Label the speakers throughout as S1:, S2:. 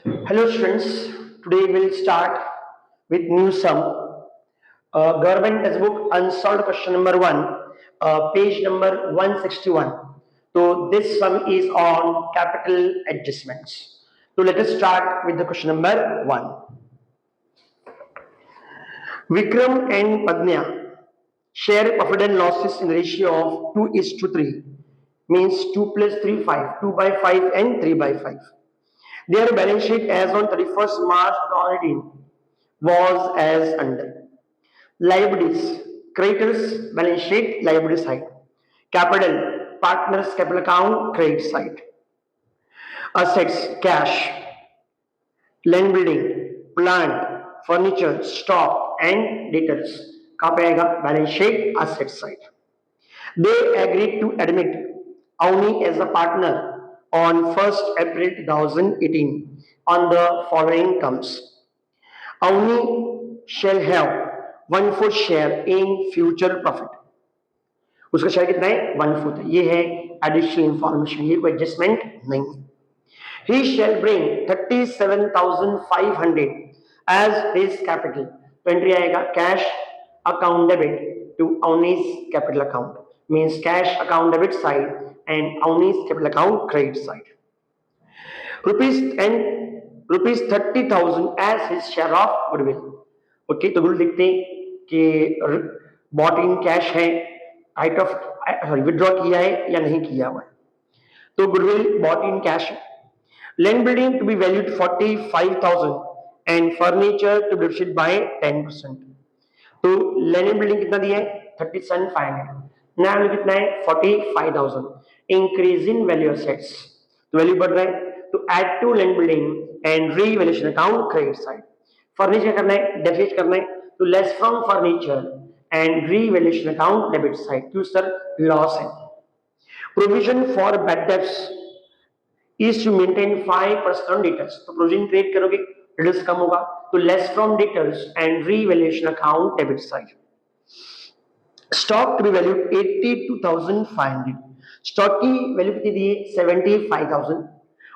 S1: Hello students, today we'll start with new sum. Government textbook unsolved question number 1, page number 161. So this sum is on capital adjustments. So let us start with the question number 1. Vikram and Padnya share profit and losses in the ratio of 2:3, means 2 plus 3, 5, 2 by 5 and 3 by 5. Their balance sheet as on 31st March 2018 was as under. Liabilities, creditors balance sheet, liability side. Capital, partners capital account, credit side. Assets, cash, land building, plant, furniture, stock and debtors. कहाँ पे आएगा? Balance sheet, asset side. They agreed to admit Avni as a partner on 1st April 2018 on the following terms. Avni shall have 1/4 share in future profit. उसका share कितना है? 1/4 है. ये है additional information, ये कोई एडजस्टमेंट नहीं है. He shall bring 37,500 as his capital. तो एंट्री आएगा cash account debit to Avni's capital account, means cash account debit side and Avni's capital account credit side. rupees 30,000 as his share of goodwill. Okay, तो good लिखते हैं कि bought in cash है, write off sorry withdraw किया है या नहीं किया हुआ है. तो गुडविल बॉट इन कैश है. Land building to be valued 45,000 and furniture to be depreciated by 10%. तो लैंड बिल्डिंग कितना दिया है? 37,500. नया वैल्यू कितना है? 45,000. इंक्रीज इन वैल्यू एसेट्स, तो वैल्यू बढ़ रहा है. तो add to land building and revaluation account credit side. Furniture करना है, डेफिनेट करना है, तो less from furniture and revaluation account debit side. क्यों सर? लॉस है. Provision for bad debts is to maintain 5% on debtors. तो प्रोविजन क्रिएट करोगे, debtors कम होगा, तो less from debtors and revaluation account debit side. Stock to be valued 82,500. Stock की value कितनी दी है? 75,000.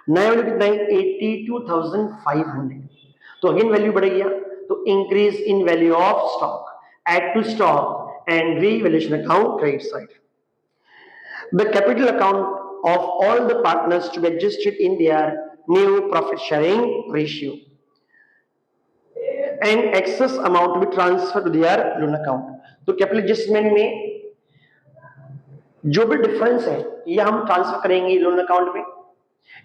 S1: नया वैल्यू कितना है? 82,500. तो अगेन वैल्यू बढ़ गया, तो increase in value of stock, add to stock and revaluation account credit side. The capital account of all the partners to be adjusted in their new profit sharing ratio and excess amount to be transferred to their loan account. तो capital adjustment में जो भी difference है ये हम transfer करेंगे loan account में,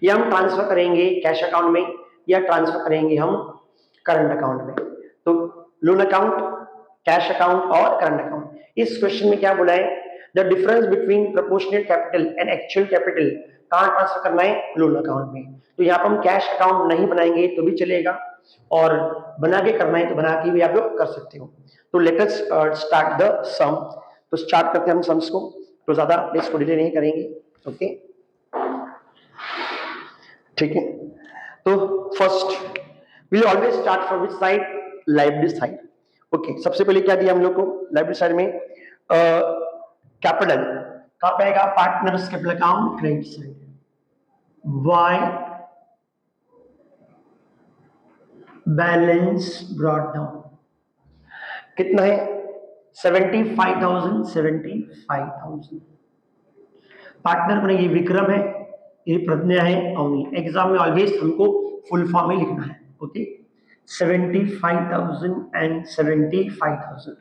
S1: या हम ट्रांसफर करेंगे कैश अकाउंट में, या ट्रांसफर करेंगे हम करंट अकाउंट में. तो लोन अकाउंट, कैश अकाउंट और करंट अकाउंट. इस क्वेश्चन में क्या बोला है? The difference between proportionate capital and actual capital कहाँ ट्रांसफर करना है? लोन अकाउंट में. तो यहाँ पर हम कैश अकाउंट नहीं बनाएंगे तो भी चलेगा, और बना के करना है तो बना के भी आप लोग कर सकते हो. तो लेट अस स्टार्ट द सम. तो स्टार्ट करते हैं हम सम्स को, तो ज्यादा इसको डिले नहीं करेंगे. ओके, ठीक है. तो first will always start from which side? Liability side. Okay, सबसे पहले क्या दिया हम लोग को? लायबिलिटी साइड में कैपिटल कहाँ पे आएगा? Partners capital account credit side. By balance brought down कितना है? 75,000. 75,000. पार्टनर बनेगी विक्रम है, ये प्रज्ञा है, अवनी. एग्जाम में ऑलवेज हमको फुल फॉर्म में लिखना है. Okay, 75,000 and 75,000.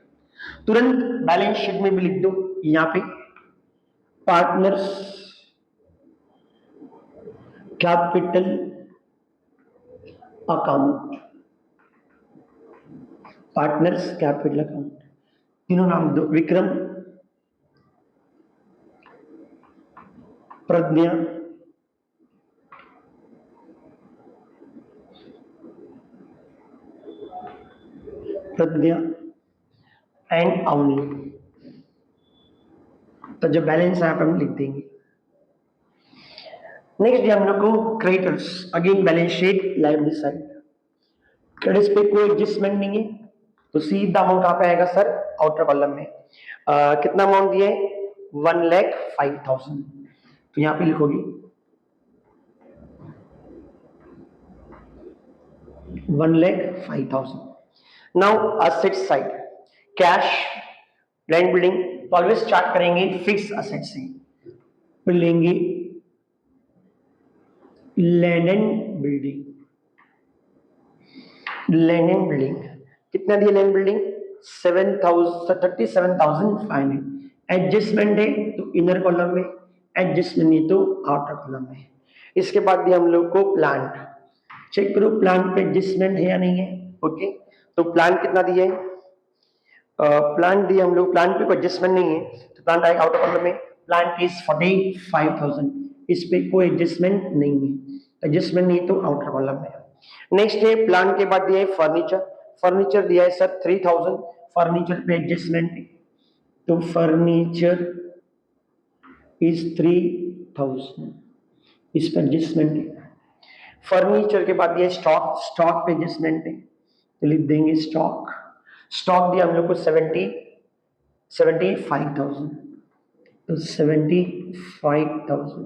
S1: तुरंत बैलेंस शीट में भी लिख दो यहाँ पे partners capital account. Partners capital account तीनों नाम दो, विक्रम, प्रज्ञा, एंड अवनी. तो जो बैलेंस है हम लिख देंगे. नेक्स्ट हम लोग को creditors. Again balance sheet liability side. Credits पे कोई एडजस्टमेंट नहीं है, तो सीधा अमाउंट कहाँ पे आएगा सर? आउटर कॉलम में. कितना अमाउंट दिया है? 1,05,000. तो यहाँ पे लिखोगी 1,05,000. Now asset side, cash, land building, तो ऑलवेज स्टार्ट करेंगे फिक्स असेट से, फिर लेंगे land and building. Land and building कितना दिया? Land building 37,500। एडजस्टमेंट है तो इनर कॉलम में, एडजस्टमेंट नहीं तो आउटर कॉलम में। इसके बाद दिया हम लोग को प्लांट, चेक करो प्लांट पे एडजस्टमेंट है या नहीं है। ओके, तो प्लांट कितना दिया है? प्लांट दिया हम लोग, प्लांट पे कोई एडजस्टमेंट नहीं है तो प्लांट आएगा आउटर कॉलम में। प्लांट इज 45,000, इस पे कोई एडजस्टमेंट नहीं है, एडजस्टमेंट नहीं तो आउटर कॉलम में। नेक्स्ट है प्लांट के बाद दिया है फर्नीचर, फर्नीचर दिया है सर 3,000, फर्नीचर पे एडजस्टमेंट है तो फर्नीचर इज 3,000, इस पर एडजस्टमेंट है। फर्नीचर के बाद दिया स्टॉक, स्टॉक पे एडजस्टमेंट है तो लिख देंगे स्टॉक। स्टॉक दिया हम लोग को 75,000 तो 75,000।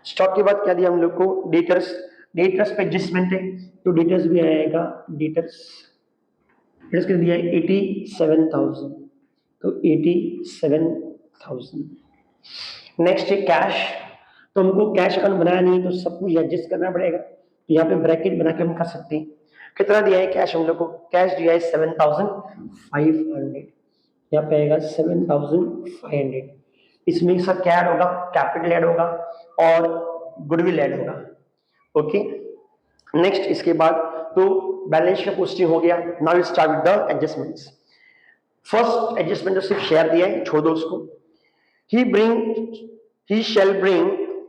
S1: स्टॉक के बाद क्या दिया हम लोग को? डेटर्स, डेटर्स पे एडजस्टमेंट है तो डेटर्स भी आएगा, डेटर्स डेटर्स कर दिया है 87,000 तो 87,000। नेक्स्ट है कैश, तो हमको कैश अकाउंट बनाया नहीं तो सब कुछ एडजस्ट करना पड़ेगा, तो यहाँ पे ब्रैकेट बना के हम कर सकते हैं। कितना दिया है कैश हम लोग को? कैश दिया है 7,500, यहाँ पे आएगा 7,500। इसमें सब क्या ऐड होगा? कैपिटल ऐड होगा और गुडविल ऐड होगा। ओके, नेक्स्ट इसके बाद तो बैलेंस का पोस्टिंग हो गया। Now will start with the adjustments. First adjustment जो सिर्फ शेयर दिया है, छोड़ दो उसको। he shall bring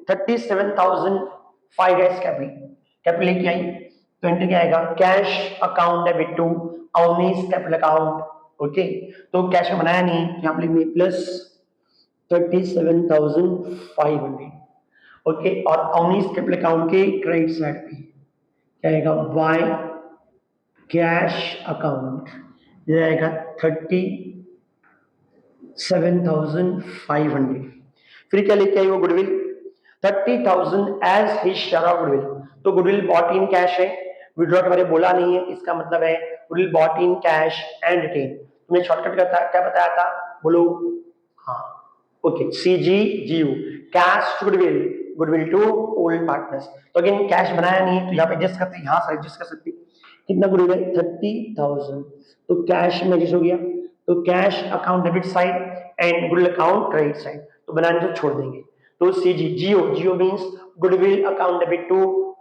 S1: 37,500 as capital लेके आई तो एंट्री क्या आएगा? Cash account debit to Avneesh capital account. Okay, तो कैश में बनाया नहीं, यहाँ पे लिखेंगे प्लस 37,500। ओके, और अवनीश कैपिटल अकाउंट के क्रेडिट साइड पे क्या आएगा? बाय कैश अकाउंट, ये आएगा 37,500। फिर क्या लेके आई वो? Goodwill 30,000 as his share of goodwill, तो गुडविल बॉट इन कैश है, विड्रॉ के बारे में बोला नहीं है, इसका मतलब है goodwill bought in cash and retain. तुमने शॉर्टकट क्या बताया था? बोलो। हाँ, okay, CGGU, cash to goodwill, goodwill to old partners. तो अगेन कैश बनाया नहीं है तो यहाँ पे एडजस्ट करते हैं, यहाँ से एडजस्ट कर सकते हैं। कितना गुडविल है? 30,000, तो कैश में एडजस्ट हो गया, तो cash account debit side and goodwill account credit side, तो बनाने से छोड़ देंगे। तो GO means goodwill account debit to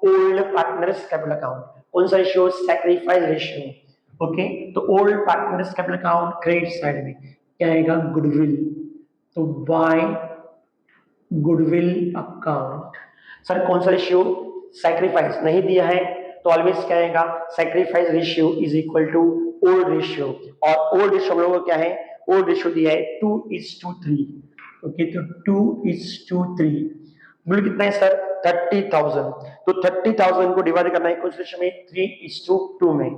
S1: old partners capital account. कौन सा रेशियो? Sacrifice ratio. ओके, तो old partners capital account credit side में क्या आएगा? गुडविल, तो बाय गुडविल अकाउंट। सर कौन सा रेशियो? सैक्रिफाइस नहीं दिया है तो ऑलवेज क्या आएगा? Sacrifice ratio is equal to old ratio, और ओल्ड रेशियो हम लोगों को क्या है? ओल्ड रेशियो दिया है 2:3। ओके, तो 2:3 बोले कितना है सर? 30,000, तो 30,000 को डिवाइड करना है कुछ रेशियो में? 3:2 में।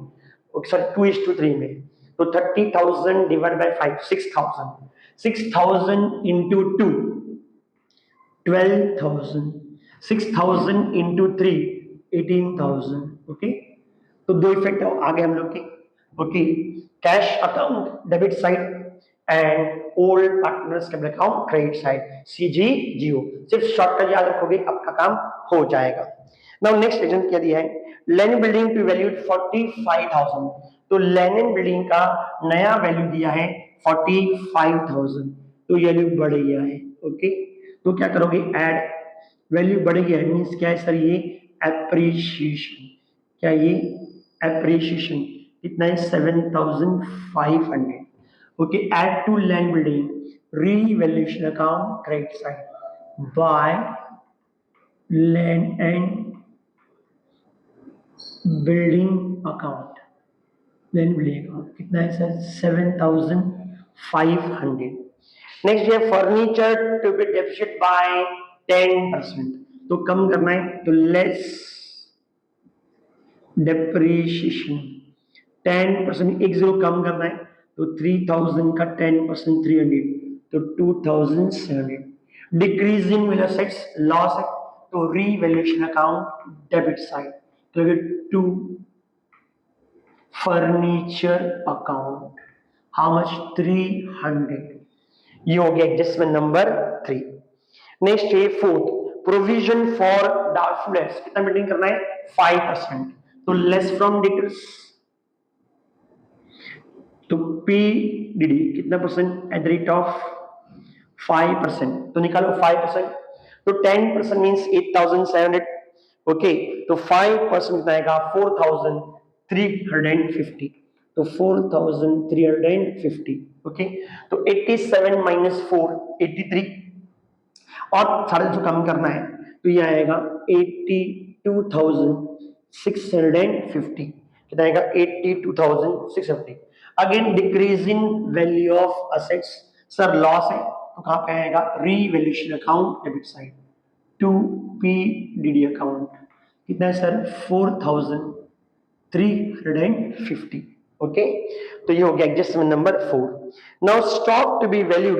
S1: ओके सर, 2:3 में, तो 30,000 divide by 5 6,000, 6,000 into 2 12,000, 6,000 into 3 18,000। Okay, तो दो इफेक्ट आ गए हम लोग के। Okay, cash account debit side and old partners capital account credit side, CGGO। सिर्फ शॉर्टकट याद रखोगे आपका काम हो जाएगा। नाउ नेक्स्ट एग्जांपल क्या दिया है? लैंड बिल्डिंग टू वैल्यूड 45,000, तो लैंड एंड बिल्डिंग का नया वैल्यू दिया है 45,000, तो ये वैल्यू बढ़ गया है। ओके, तो क्या करोगे? ऐड वैल्यू बढ़ गया है मींस क्या है सर? ये एप्रिशिएशन। क्या ये? एप्रिशिएशन कितना है? 7,500। Okay, add to land building revaluation account credit side by land and building account, land building account कितना है सर? 7,500। नेक्स्ट है furniture to be depreciate by 10%, तो कम करना है तो लेस डेप्रिशिएशन 10%, 10 कम करना है तो 3,000 का 10% 300, तो 2,700। डिक्रीजिंग विल असेट्स लॉस है तो रीवैल्यूएशन अकाउंट डेबिट साइड, तो 2 फर्नीचर अकाउंट, हाउ मच 300, ये हो गया एडजस्टमेंट नंबर 3। नेक्स्ट है fourth, provision for doubtful debts, कितना मेंटेन करना है 5%, तो लेस फ्रॉम डेटर्स, तो पीडीडी कितना percent at the rate of 5%, तो निकालो 5%, तो 10% मीन्स 8700, ओके, तो 5% कितना आएगा 4350, तो 4350, ओके, तो 87 माइनस 4 83, और 250 कम करना है तो ये आएगा 82,650, कितना आएगा 82,650। Again decrease in value of assets, sir loss है तो कहां पे आएगा revaluation account debit side, to PDD account, कितना है सर 4350, ओके, तो ये हो गया adjustment number 4। Now stock to be valued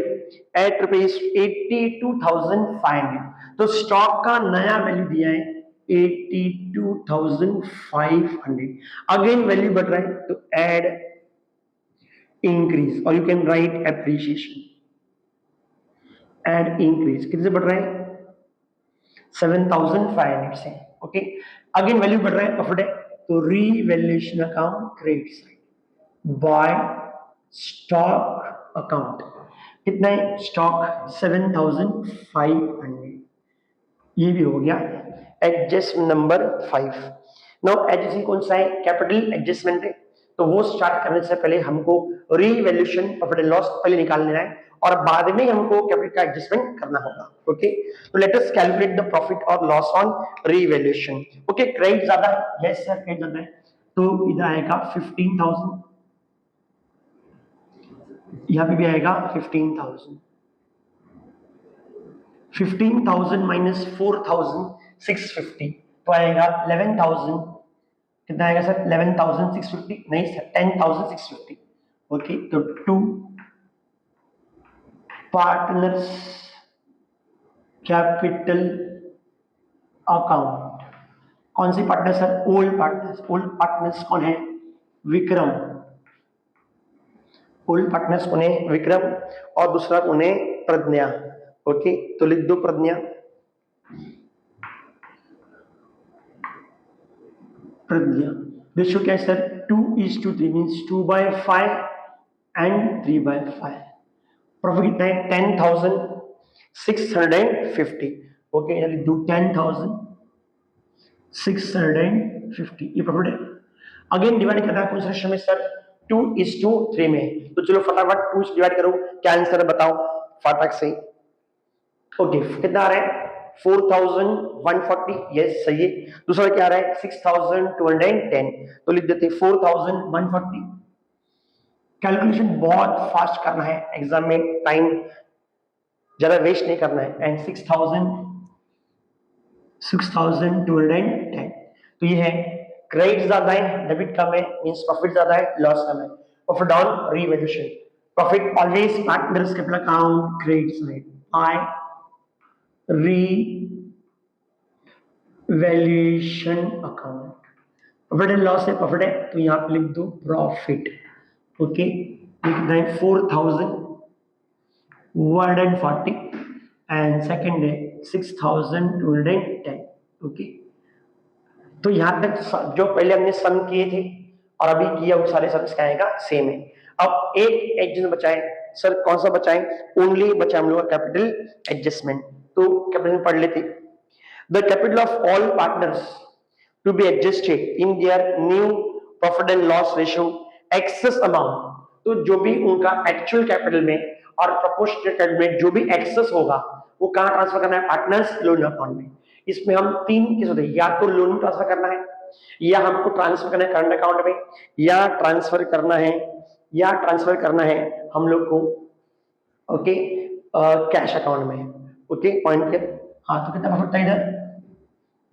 S1: at rupees 82,500, तो स्टॉक का नया वैल्यू दिया है 82,500, अगेन वैल्यू बढ़ रहा है तो ऐड इंक्रीज, और you can write appreciation, add increase, कितने से बढ़ रहा है 7,500 से, ओके, अगेन वैल्यू बढ़ रहा है प्रॉफिट है तो revaluation account credit side, by stock account, कितना है स्टॉक 7,500, ये भी हो गया एडजस्टमेंट नंबर 5। नाउ एडजस्टमेंट कौन सा है कैपिटल एडजस्टमेंट है, तो वो स्टार्ट करने से पहले हमको रीवैल्यूएशन प्रॉफिट एंड लॉस पहले निकाल लेना है और बाद में हमको कैपिटल का एडजस्टमेंट करना होगा, ओके, तो let us calculate the profit और loss on revaluation. Okay, credit ज्यादा है, यस सर क्रेडिट ज्यादा है, तो इधर आएगा 15,000, यहाँ पे भी आएगा 15,000, 15,000 माइनस 4,650 तो आएगा 11,000, कितना आएगा सर 11,650, नहीं सर 10,650, ओके, तो टू पार्टनर्स कैपिटल अकाउंट, कौन सी partner sir old partners, old partners कौन है विक्रम, ओल्ड पार्टनर्स कौन है विक्रम, और दूसरा कौन है प्रज्ञा, ओके, तो लिख दो प्रज्ञा, प्रज्ञा, रेशियो क्या है सर 2:3 मीन्स 2/5 एंड 3/5, प्रॉफिट कितना है 10,650, ओके, लिख दो 10,650, ये प्रॉफिट है। अगेन डिवाइड करना है कौन सा रेशियो में सर 2:3 में, तो चलो फटाफट 2 से डिवाइड करो, क्या आंसर बताओ फटाक से, ओके, कितना आ रहा है 4,140, यस सही है, दूसरा क्या आ रहा है 6,210, तो लिख देते 4,140, कैलकुलेशन बहुत फास्ट करना है, एग्जाम में टाइम ज्यादा वेस्ट नहीं करना है, एंड 6,210, तो ये है क्रेडिट ज्यादा है डेबिट कम है, मींस प्रॉफिट ज्यादा है लॉस कम है, profit down revaluation, profit always partners capital account credit side bye revaluation account, profit and loss है प्रॉफिट है तो यहाँ पे लिख दो प्रॉफिट, ओके, लिखना है 4,140 एंड सेकंड है 6,210, ओके, तो यहां तक जो पहले हमने सम किए थे और अभी किया वो सारे सम्स क्या आएगा सेम है। अब एक एडजस्टमेंट बचा है, सर कौन सा बचा है, ओनली बचा हम लोग का कैपिटल एडजस्टमेंट, तो कैपिटल पढ़ लेते, the capital of all partners to be adjusted in their new profit and loss ratio excess amount, तो जो भी उनका एक्चुअल कैपिटल में और प्रोपोर्शनल कैपिटल में जो भी एक्सेस होगा वो कहां ट्रांसफर करना है पार्टनर्स लोन अकाउंट में। इसमें हम तीन केस होते हैं, या तो लोन ट्रांसफर करना है, या हमको ट्रांसफर करना है करंट अकाउंट में, या ट्रांसफर करना है हम लोग को ओके कैश अकाउंट में, ओके पॉइंट क्लियर। हाँ तो कितना प्रॉफिट था इधर,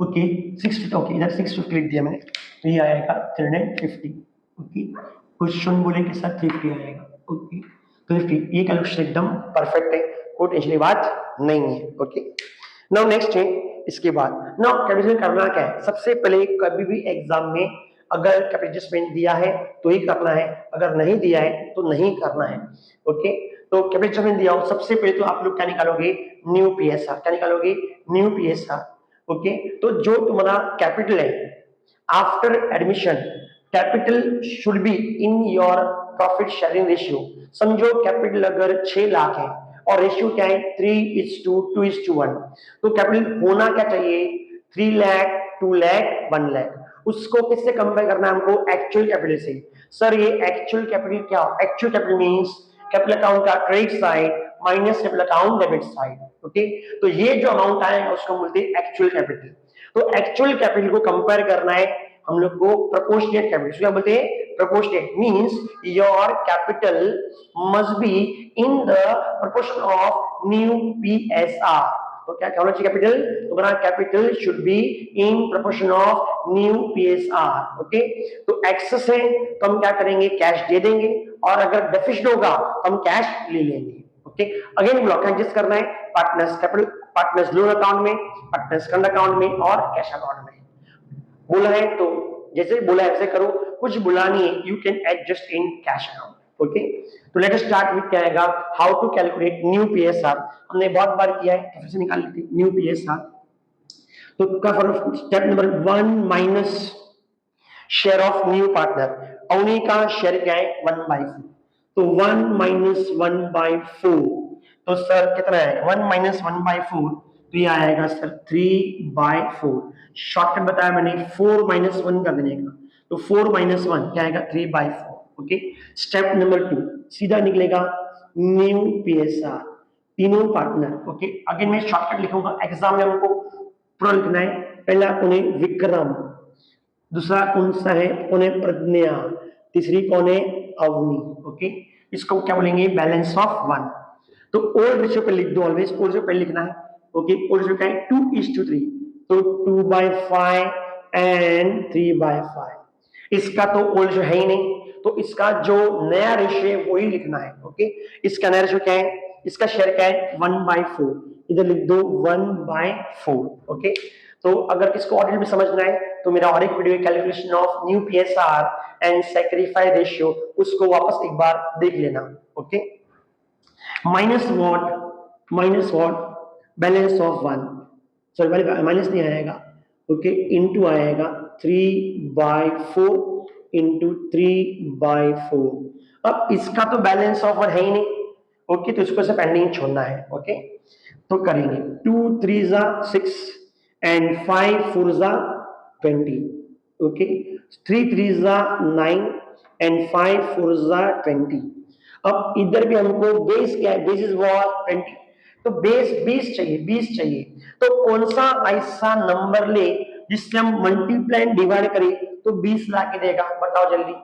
S1: ओके 650, ओके इधर 650 लिख दिया मैंने, तो ये आएगा 350, ओके, क्वेश्चन बोले के साथ 350 आएगा, ओके, तो ये कैलकुलेशन एकदम परफेक्ट है, कोई टेंशन की बात नहीं है, ओके। नाउ नेक्स्ट है इसके बाद, नाउ कैलकुलेशन करना क्या है, सबसे पहले कभी भी एग्जाम में अगर कैपिटल एडजस्टमेंट दिया है तो ही करना है, अगर नहीं दिया है तो नहीं करना है। ओके, तो कैपिटल एडजस्टमेंट दिया हो, सबसे पहले तो आप लोग क्या निकालोगे, न्यू पीएसआर। क्या निकालोगे, न्यू पीएसआर। ओके, तो जो तुम्हारा कैपिटल है after admission, capital should be in your profit sharing ratio. समझो कैपिटल अगर 6 लाख है और रेशियो क्या है 3:2:1, तो कैपिटल होना क्या चाहिए 3 लाख, 2 लाख, 1 लाख। उसको किससे कंपेयर करना है हमको, एक्चुअल कैपिटल से। सर ये एक्चुअल कैपिटल क्या, actual capital means capital account का credit side minus capital account debit side. Okay, तो ये जो अमाउंट आएगा उसको बोलते हैं एक्चुअल कैपिटल। तो एक्चुअल कैपिटल को कंपेयर करना है हम लोग को प्रोपोर्शनेट कैपिटल। क्या बोलते हैं, proportionate means your capital must be in the proportion of new PSR. तो क्या होना चाहिए कैपिटल, तुम्हारा capital should be in proportion of new PSR. Okay, तो एक्सेस है तो हम क्या करेंगे, कैश दे देंगे, और अगर डेफिसिट होगा तो हम कैश ले लेंगे। ओके, अगेन ब्लॉक एडजस्ट करना है partners capital, partners loan account में, पार्टनर्स करंट अकाउंट में और कैश अकाउंट में। बोला है तो जैसे बोला ऐसे करो, कुछ बोला नहीं है, you can adjust in cash account. Okay, तो लेट अस स्टार्ट विद क्या आएगा, how to calculate new PSR. हमने बहुत बार किया है, कैसे निकाल लेते हैं न्यू पीएसआर। तो क्या for step number 1 minus share of new partner, Avni का शेयर क्या है 1/4, तो 1 माइनस 1/4, तो सर कितना है 1 माइनस 1/4, तो ये आएगा सर 3/4। शॉर्टकट बताया मैंने 4 माइनस 1 कर देने का, तो 4 माइनस 1 क्या आएगा 3/4। ओके, स्टेप नंबर 2 सीधा निकलेगा न्यू पीएसआर, तीनों पार्टनर। ओके, अगेन मैं शॉर्टकट लिखूंगा, एग्जाम में हमको पूरा लिखना है। पहला कौन है, विक्रम, दूसरा कौन सा है, कौन है प्रज्ञा, तीसरी कौन है अवनी। ओके, इसको क्या बोलेंगे, बैलेंस ऑफ 1। तो ओल्ड रेशियो पे लिख दो, ऑलवेज ओल्ड रेशियो पे लिखना है। ओके, ओल्ड रेशियो क्या है 2:3, तो 2/5 एंड 3/5। इसका तो ओल्ड रेशियो है ही नहीं, तो इसका जो नया रेशियो है वही लिखना है। ओके, इसका नया रेशियो क्या है, इसका शेयर क्या है 1/4, इधर लिख दो 1/4। ओके, तो अगर किसको ऑडिट में समझना है तो मेरा और एक video calculation of new PSR and sacrifice ratio, उसको वापस एक बार देख लेना। Okay, minus what balance of 1, sorry minus नहीं आएगा। ओके, इनटू आएगा 3/4 इंटू 3/4। अब इसका तो बैलेंस ऑफ 1 है ही नहीं। ओके, तो इसको से पेंडिंग छोड़ना है। ओके, तो करेंगे 2 3 6 and 5 4 20। Okay, 3 3 9 and 5 4 20। अब इधर भी हमको बेस क्या है, बेस इज व्हाट 20, तो बेस 20 चाहिए, 20 चाहिए। तो कौन सा ऐसा नंबर ले जिससे हम मल्टीप्लाई डिवाइड करें तो 20 ला के देगा, बताओ जल्दी।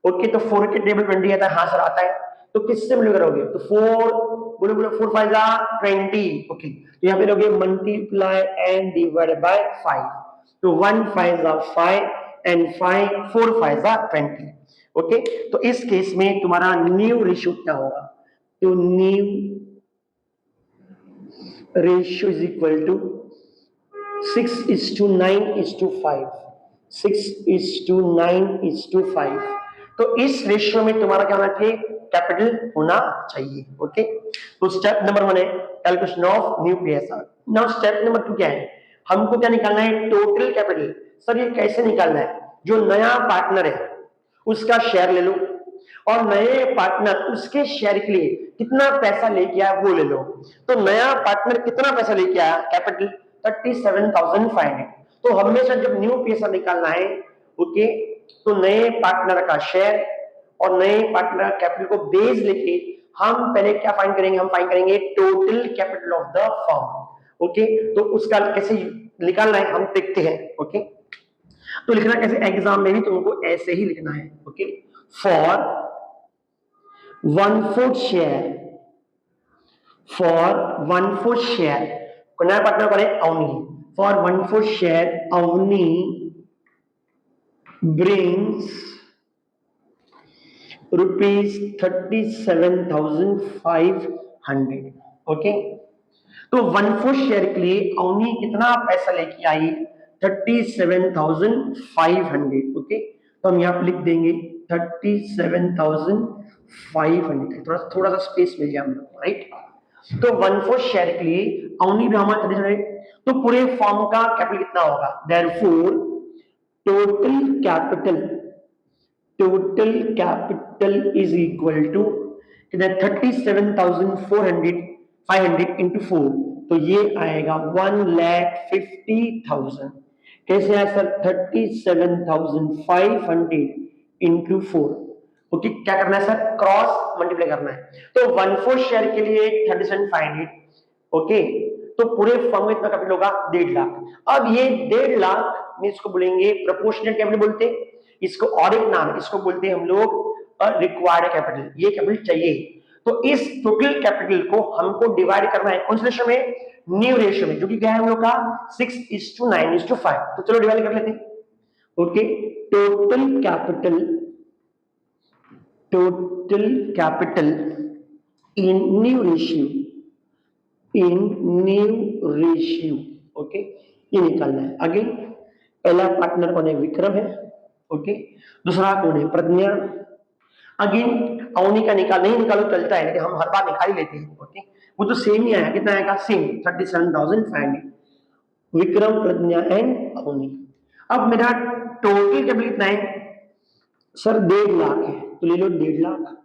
S1: ओके, तो 4 के टेबल 20 आता है, हाँ सर आता है, तो किससे मल्टीप्लाई करोगे, तो 4 बोलो बोलो 4 5 20। ओके, तो यहाँ पे लोगे मल्टीप्लाई एंड डिवाइड बाय 5, तो 1 5 5 एंड 5 4 5 20। ओके, तो इस केस में तुम्हारा न्यू रेशियो क्या होगा, तो new ratio is equal to 6:9:5, 6:9:5। तो इस रेशियो में तुम्हारा क्या होना चाहिए, कैपिटल होना चाहिए। ओके, तो स्टेप नंबर 1 है calculation of new PSR. Now step number 2 क्या है, हमको क्या निकालना है, टोटल कैपिटल। सर ये कैसे निकालना है, जो नया पार्टनर है उसका शेयर ले लो, और नए पार्टनर उसके शेयर के लिए कितना पैसा लेके आया वो ले लो। तो नया पार्टनर कितना पैसा लेके आया, कैपिटल 37,500। तो हमेशा जब न्यू पीएसआर निकालना है, ओके, तो नए पार्टनर का शेयर और नए पार्टनर कैपिटल को बेस लेके हम पहले क्या फाइंड करेंगे, हम फाइंड करेंगे total capital of the firm. Okay, तो उसका कैसे निकालना है हम देखते हैं। ओके, तो लिखना कैसे, एग्जाम में भी तुमको ऐसे ही लिखना है। Okay, for 1/4 share, for 1/4 share, नया पार्टनर कौन है, Avni, for 1/4 share Avni brings rupees 37,500। Okay, तो 1/4 शेयर के लिए अवनी कितना पैसा लेके आई, 37,500। ओके, तो हम यहाँ पे लिख देंगे 37,500, थोड़ा सा स्पेस मिल गया हम लोग, राइट। तो 1/4 शेयर के लिए ओनली भी हमारा 37, तो पूरे फॉर्म का कैपिटल कितना होगा, therefore total capital is equal to 37,500 into 4, तो ये आएगा 1,50,000। कैसे आया सर, 37,500 इंटू 4। ओके, क्या करना है सर, क्रॉस मल्टीप्लाई करना है। तो 1/4 शेयर के लिए 37,500, ओके, तो पूरे फर्म में इतना कैपिटल होगा 1.5 लाख। अब ये 1.5 लाख में इसको बोलेंगे प्रोपोर्शनल कैपिटल बोलते हैं, इसको और एक नाम इसको बोलते हैं हम लोग रिक्वायर्ड कैपिटल, ये कैपिटल चाहिए। तो इस टोटल कैपिटल को हमको डिवाइड करना है कौन से रेशियो में, न्यू रेशियो में, जो कि क्या है हम लोग का 6:9:5। तो चलो डिवाइड कर लेते हैं। Okay, total capital in new ratio, okay, ये निकालना है। अगेन पहला पार्टनर कौन है, विक्रम है, ओके, दूसरा कौन है, प्रज्ञा। अगेन अवनी का नहीं निकालो चलता है, लेकिन हम हर बार निकाल ही लेते हैं, ओके। वो तो सेम ही आया, कितना आएगा, सेम 37,500, विक्रम, प्रज्ञा एंड अवनी। अब मेरा टोटल कैपिटल कितना है सर, 1.5 लाख है, तो ले लो 1.5 लाख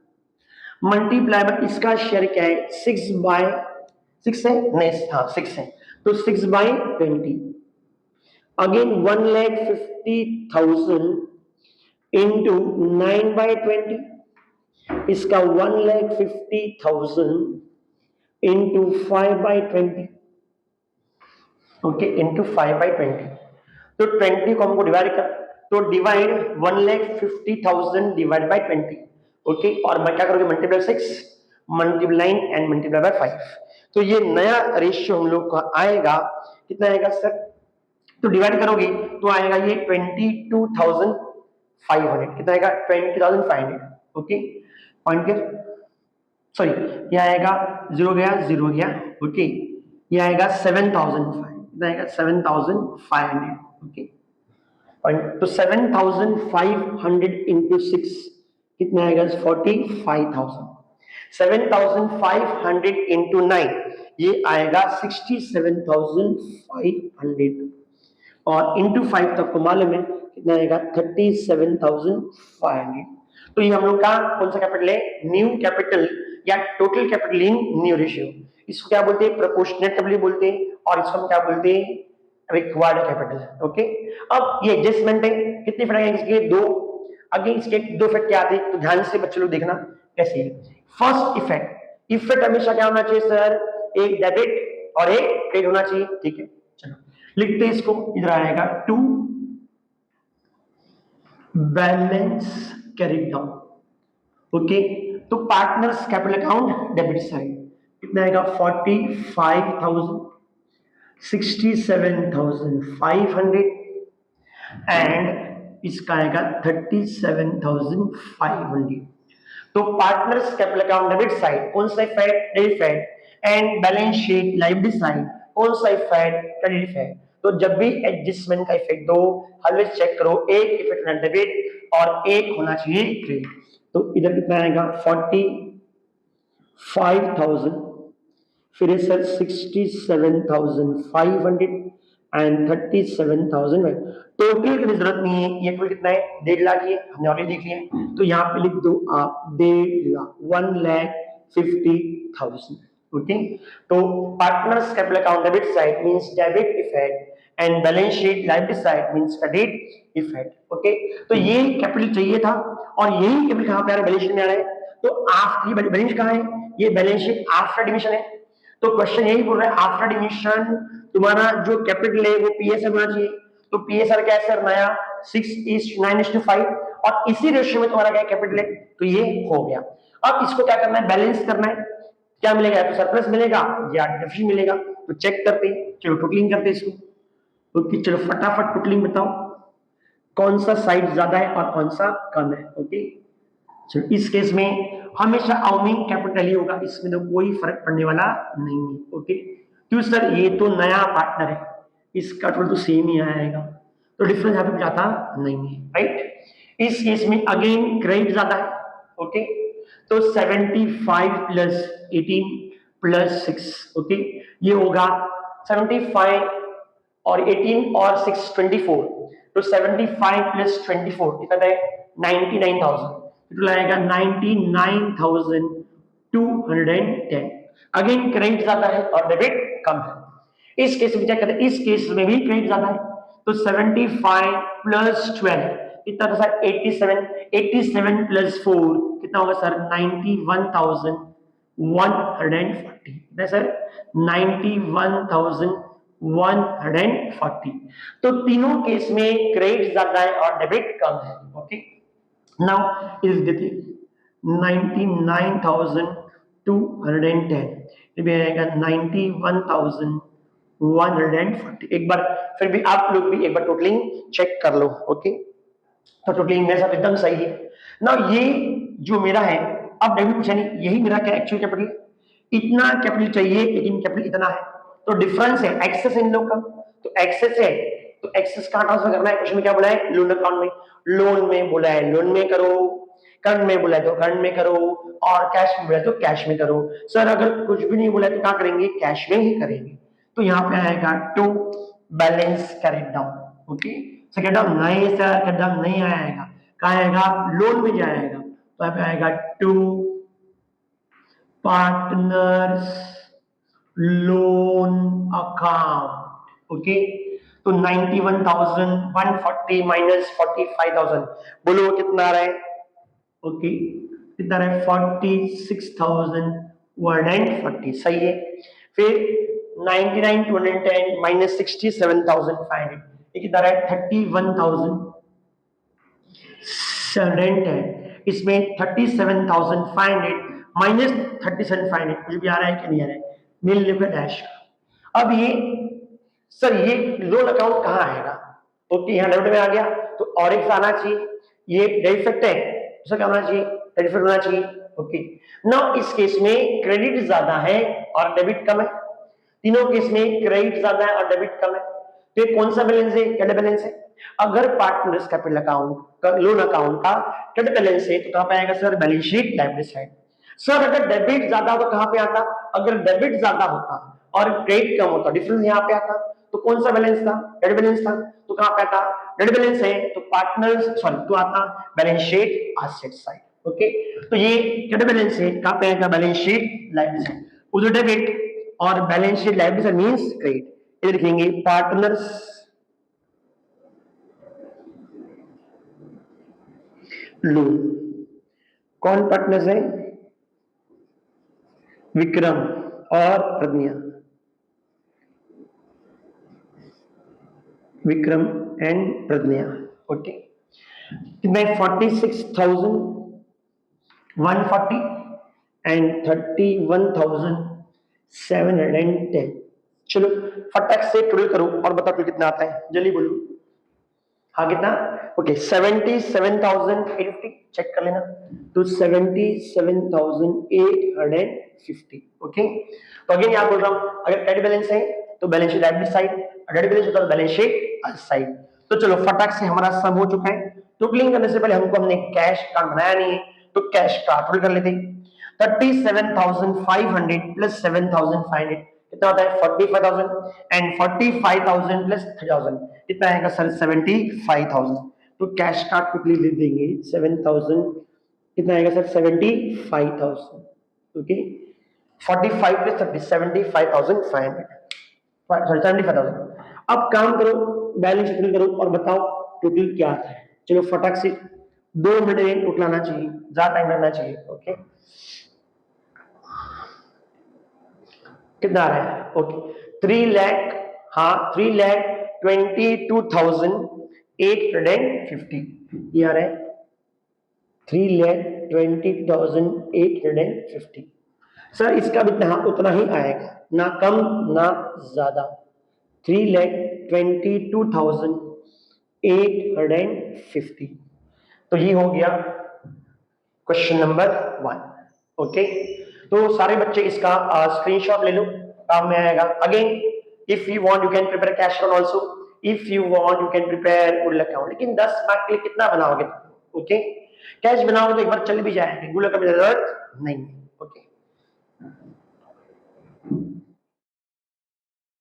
S1: मल्टीप्लाई बाय इसका शेयर क्या है, 6/6 है, नहीं हाँ 6 है, तो 6/20। अगेन 1,50,000 इंटू 9/20, इसका 1,50,000 इंटू 5/20, ओके, इंटू 5/20। तो 20 को हमको डिवाइड कर, तो डिवाइड 1,50,000 डिवाइड बाय 20, ओके, और मैं क्या करोगे, multiply 6, multiply and multiply by 5। तो ये नया रेशियो हम लोग का आएगा, कितना आएगा सर, तो डिवाइड करोगे तो आएगा ये 22,500, कितना आएगा 20,500, ओके, पॉइंट कर, सॉरी ये आएगा 0 गया, ओके, ये आएगा 7,500, कितना आएगा 7,500, ओके, पॉइंट। तो 7,500 इंटू 6 कितना आएगा, 45,000। 7,500 इंटू 9 ये आएगा 67,500, और इंटू 5 तक को मालूम है कितना आएगा, 37,500। तो ये हम लोग का कौन सा कैपिटल है, न्यू कैपिटल या total capital in new ratio. इसको क्या बोलते हैं, प्रोपोर्शनल कैपिटल बोलते हैं, और इसको हम क्या बोलते हैं, रिक्वायर्ड कैपिटल, ओके। अब ये एडजस्टमेंट है, कितने फट आएंगे इसके, 2। अगेन इसके 2 इफेक्ट क्या आते हैं, तो ध्यान से बच्चे लोग देखना कैसे है। फर्स्ट इफेक्ट हमेशा क्या होना चाहिए सर, एक डेबिट और एक क्रेडिट होना चाहिए, ठीक है। चलो लिखते हैं इसको, इधर आएगा 2 बैलेंस कैरिड डाउन, ओके। तो partners capital account debit side कितना आएगा, 45,000, 67,500 एंड इसका आएगा 37,500। तो partners capital account debit side कौन सा effect, debit effect, and balance sheet liability side कौन सा इफेक्ट, क्रेडिट इफेक्ट। तो जब भी एडजस्टमेंट का इफेक्ट दो, ऑलवेज चेक करो एक इफेक्ट होना डेबिट और एक होना चाहिए क्रेडिट। तो इधर कितना आएगा, 45,000, फिर सर 67,500 एंड 37,000। टोटल की जरूरत नहीं है, ये टोटल कितना है, 1.5 लाख, ये हमने ऑलरेडी देख लिया। तो यहाँ पे लिख दो आप 1.5 लाख, 1,50,000, ओके। तो partners capital account debit side means debit effect and balance sheet liability side means credit effect, okay. तो ये कैपिटल चाहिए था, और यही कैपिटल कहां पे आ रहा है, बैलेंस शीट में आ रहा है। तो आफ्टर, ये बैलेंस शीट कहां है, ये बैलेंस शीट आफ्टर डिविजन है। तो क्वेश्चन यही बोल रहा है, आफ्टर डिविजन तुम्हारा जो कैपिटल है वो पीएसआर होना चाहिए। तो पीएसआर क्या है सर, नया 6:9:5, और इसी रेशियो में तुम्हारा क्या कैपिटल है, तो ये हो गया। अब इसको क्या करना है, बैलेंस करना है, क्या मिलेगा, तो सरप्लस मिलेगा या डिफिशिएंट मिलेगा। तो चेक करते हैं, चलो टोटलिंग करते हैं इसको। ओके, चलो फटाफट टोटलिंग बताओ, कौन सा साइड ज्यादा है और कौन सा कम है, ओके। चलो इस केस में हमेशा अवनिंग कैपिटल ही होगा, इसमें तो कोई फर्क पड़ने वाला नहीं है, ओके। क्यों सर, ये तो नया पार्टनर है, इसका टोटल तो सेम ही आएगा, तो डिफरेंस यहाँ पे जाता नहीं है, राइट। इस केस में अगेन क्रेडिट ज्यादा है, ओके। तो 75 प्लस 18 प्लस 6, ओके, ये होगा 75 और 18 और 6 24, तो 75 प्लस 24 कितना है 99,000, तो आएगा 99,210। अगेन क्रेडिट ज्यादा है और डेबिट कम है। इस केस में क्या करते हैं, इस केस में भी क्रेडिट ज्यादा है, तो 75 प्लस 12 कितना था सर 87, 87 प्लस 4 कितना होगा सर 91,140, कितना सर 91,140। तो तीनों केस में क्रेडिट ज्यादा है और डेबिट कम है, ओके। नाउ इज देते 99,210, ये भी आएगा 91,140। एक बार फिर भी आप लोग भी एक बार टोटलिंग चेक कर लो, ओके। तो टोटलिंग मेरे साथ एकदम सही है ना। ये जो मेरा है, अब डेबिट पूछा नहीं, यही मेरा क्या एक्चुअल कैपिटल, इतना कैपिटल चाहिए लेकिन कैपिटल इतना है, तो डिफरेंस है एक्सेस इन लोग का, तो एक्सेस है तो एक्सेस कहां ट्रांसफर करना है, क्वेश्चन में क्या बोला है लोन अकाउंट में, लोन में बोला है लोन में करो, करंट में बोला है तो करंट में करो, और कैश में बोला है तो कैश में करो। सर अगर कुछ भी नहीं बोला है तो क्या करेंगे, कैश में ही करेंगे। तो यहाँ पे आएगा to balance carried down, okay. Carried down नहीं सर, कैरिड डाउन नहीं आएगा, कहाँ आएगा लोन में जाएगा, तो यहाँ पे आएगा to partners loan account, okay. तो 91,140 माइनस 45,000, बोलो कितना रहे, ओके, कितना रहे 46,140, सही है। फिर 99,210 माइनस 67,500, ये कितना रहे 31,710, इसमें 37,500 माइनस 37,500 कुछ भी आ रहा है कि नहीं आ रहा है, मिल लिखो डैश। अब ये सर ये लोन अकाउंट कहाँ आएगा, ओके, यहाँ डेबिट में आ गया तो और एक आना चाहिए, ये डेबिट है उसका क्या होना चाहिए, डेबिट होना चाहिए, ओके। नाउ इस केस में क्रेडिट ज्यादा है और डेबिट कम है, तीनों केस में क्रेडिट ज्यादा है और डेबिट कम है, तो ये कौन सा बैलेंस है, क्या बैलेंस है। अगर पार्टनर्स कैपिटल अकाउंट का लोन अकाउंट का क्रेडिट बैलेंस है तो कहां पे आएगा sir balance sheet liability side. Sir अगर डेबिट ज्यादा हो तो कहां पे आता, अगर डेबिट ज्यादा होता और क्रेडिट कम होता, डिफरेंस यहां पे आता, तो कौन सा बैलेंस था, डेबिट बैलेंस था, तो कहां पे आता डेबिट बैलेंस है तो पार्टनर्स सॉरी तो आता balance sheet asset side, okay. तो ये क्रेडिट बैलेंस है कहां पे आएगा बैलेंस शीट लायबिलिटी साइड, उधर डेबिट और balance sheet liability side means credit, इधर लिखेंगे पार्टनर्स लोन। कौन पार्टनर्स है, विक्रम और प्रज्ञा, विक्रम एंड प्रज्ञा, ओके। कितना 46,140 एंड 31,710। चलो फटाक से टोटल करो और बताओ कितना आता है, जल्दी बोलो। हाँ कितना, ओके 77,850, चेक कर लेना, तो 77,850, ओके। तो अगेन यहाँ बोल रहा हूँ अगर क्रेडिट बैलेंस है तो balance sheet liability side, debit balance होता है बैलेंस शीट साइड। तो चलो फटाक से हमारा सम हो चुका है, टोटलिंग करने से पहले हमने कैश कार्ड बनाया नहीं है तो कैश कार्ड टोटल कर लेते हैं। 37,500 प्लस 7,500 कितना होता है 45,000 एंड 45,000 प्लस 3,000 कितना आएगा सर 75,000। तो कैश कार्ड क्विकली दे देंगे 7,000 कितना आएगा सर 75,000, ओके। 45 plus 30 75,500 sorry 75,000। अब काम करो बैलेंस शीट करो और बताओ टोटल क्या आता है। चलो फटाक से 2 मिनट में टोटल आना चाहिए, ज्यादा टाइम लगना चाहिए, ओके। कितना आ रहा है, ओके 3 लाख, हाँ 3,22,850 ये आ रहा है 3,22,850। सर इसका भी उतना ही आएगा, ना कम ना ज्यादा, 3,22,850। तो ये हो गया क्वेश्चन नंबर 1, ओके। तो सारे बच्चे इसका स्क्रीनशॉट ले लो, काम में आएगा। Again if you want you can prepare cash flow also, if you want you can prepare would account, लेकिन 10 मार्क के लिए कितना बनाओगे, ओके, कैच बनाओ तो एक बार चल भी जाएंगे, गुल्लक का भी जरूरत नहीं है। ओके।